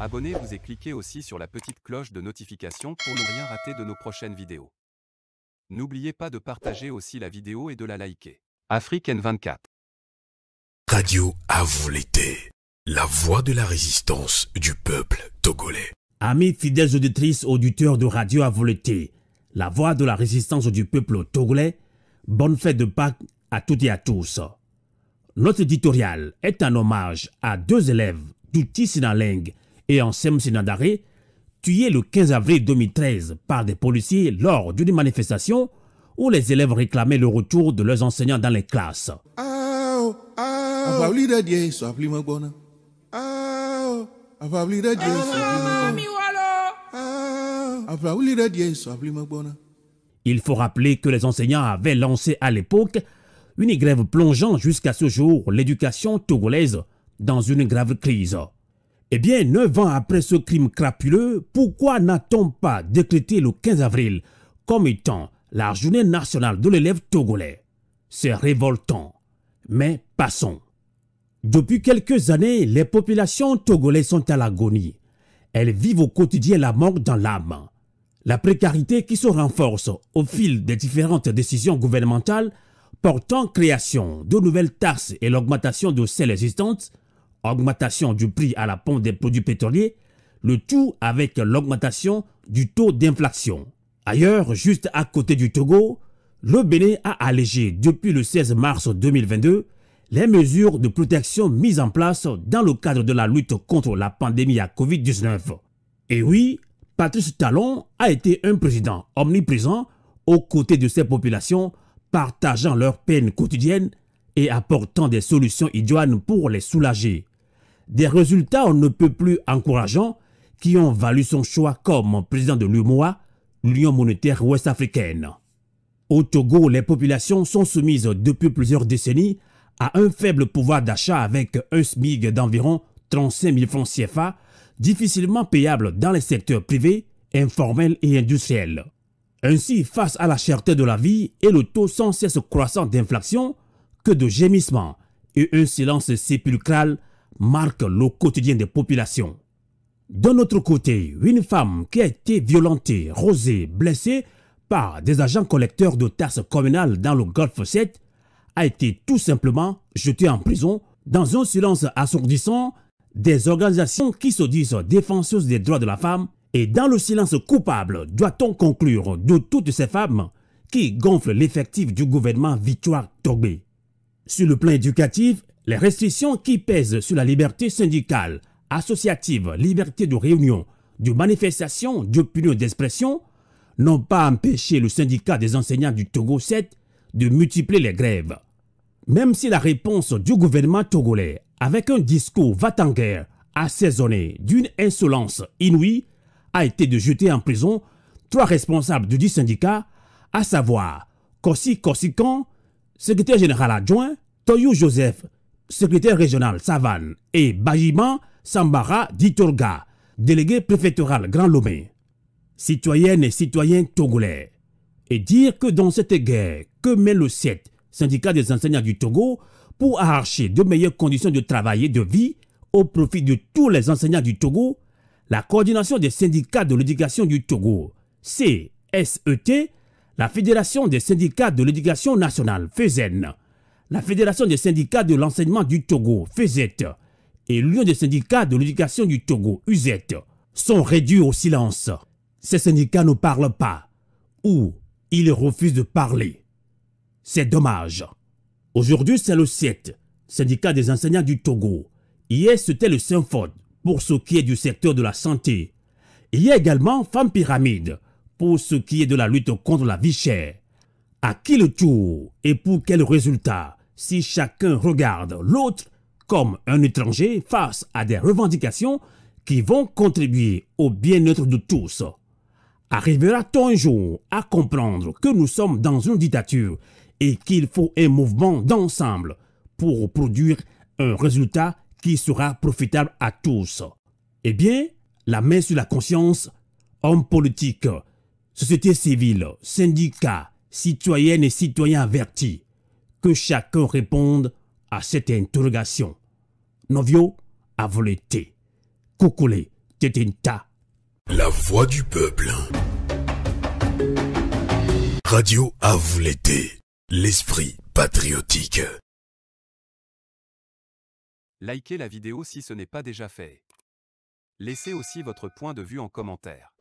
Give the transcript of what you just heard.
Abonnez-vous et cliquez aussi sur la petite cloche de notification pour ne rien rater de nos prochaines vidéos. N'oubliez pas de partager aussi la vidéo et de la liker. Afrique N24. Radio à vous l'été, la voix de la résistance du peuple togolais. Amis fidèles auditrices, auditeurs de Radio à vous l'été, la voix de la résistance du peuple togolais, bonne fête de Pâques à toutes et à tous. Notre éditorial est un hommage à deux élèves d'Outi Sinaleng et Ansem Sinadare, tués le 15 avril 2013 par des policiers lors d'une manifestation où les élèves réclamaient le retour de leurs enseignants dans les classes. Il faut rappeler que les enseignants avaient lancé à l'époque une grève plongeant jusqu'à ce jour l'éducation togolaise dans une grave crise. Eh bien, 9 ans après ce crime crapuleux, pourquoi n'a-t-on pas décrété le 15 avril comme étant la journée nationale de l'élève togolais? C'est révoltant. Mais passons. Depuis quelques années, les populations togolaises sont à l'agonie. Elles vivent au quotidien la mort dans l'âme. La précarité qui se renforce au fil des différentes décisions gouvernementales portant création de nouvelles taxes et l'augmentation de celles existantes, augmentation du prix à la pompe des produits pétroliers, le tout avec l'augmentation du taux d'inflation. Ailleurs, juste à côté du Togo, le Bénin a allégé depuis le 16 mars 2022 les mesures de protection mises en place dans le cadre de la lutte contre la pandémie à Covid-19. Et oui, Patrice Talon a été un président omniprésent aux côtés de ces populations, partageant leurs peines quotidiennes et apportant des solutions idoines pour les soulager. Des résultats on ne peut plus encourageants qui ont valu son choix comme président de l'UMOA, l'Union monétaire ouest-africaine. Au Togo, les populations sont soumises depuis plusieurs décennies à un faible pouvoir d'achat avec un SMIC d'environ 35 000 francs CFA, difficilement payable dans les secteurs privés, informels et industriels. Ainsi, face à la cherté de la vie et le taux sans cesse croissant d'inflation, que de gémissements et un silence sépulcral marquent le quotidien des populations. D'un autre côté, une femme qui a été violentée, rosée, blessée par des agents collecteurs de taxes communales dans le Golfe 7 a été tout simplement jetée en prison dans un silence assourdissant des organisations qui se disent défenseuses des droits de la femme. Et dans le silence coupable, doit-on conclure de toutes ces femmes qui gonflent l'effectif du gouvernement Victoire Togbé. Sur le plan éducatif, les restrictions qui pèsent sur la liberté syndicale, associative, liberté de réunion, de manifestation, d'opinion d'expression, n'ont pas empêché le syndicat des enseignants du Togo 7 de multiplier les grèves. Même si la réponse du gouvernement togolais, avec un discours va-t-en-guerre assaisonné d'une insolence inouïe, a été de jeter en prison 3 responsables du dit syndicat, à savoir Kossi Kossikan, secrétaire général adjoint, Toyou Joseph, secrétaire régional Savane, et Bajiman Sambara Ditorga, délégué préfectoral Grand Lomé. Citoyennes et citoyens togolais, et dire que dans cette guerre que mène le 7, syndicat des enseignants du Togo, pour arracher de meilleures conditions de travail et de vie au profit de tous les enseignants du Togo, la coordination des syndicats de l'éducation du Togo, CSET, la Fédération des syndicats de l'éducation nationale, FESEN, la Fédération des syndicats de l'enseignement du Togo, FESET, et l'Union des syndicats de l'éducation du Togo, UZET, sont réduits au silence. Ces syndicats ne parlent pas, ou ils refusent de parler. C'est dommage. Aujourd'hui, c'est le 7, syndicat des enseignants du Togo. Hier, c'était le Synfod, pour ce qui est du secteur de la santé. Il y a également Femmes Pyramide, pour ce qui est de la lutte contre la vie chère. À qui le tour et pour quel résultat si chacun regarde l'autre comme un étranger face à des revendications qui vont contribuer au bien-être de tous? Arrivera-t-on un jour à comprendre que nous sommes dans une dictature et qu'il faut un mouvement d'ensemble pour produire un résultat qui sera profitable à tous? Eh bien, la main sur la conscience, hommes politiques, société civile, syndicats, citoyennes et citoyens avertis, que chacun réponde à cette interrogation. Novio a volé thé. Kokole, Tetinta. La voix du peuple. Radio à vous l'été. L'esprit patriotique. Likez la vidéo si ce n'est pas déjà fait. Laissez aussi votre point de vue en commentaire.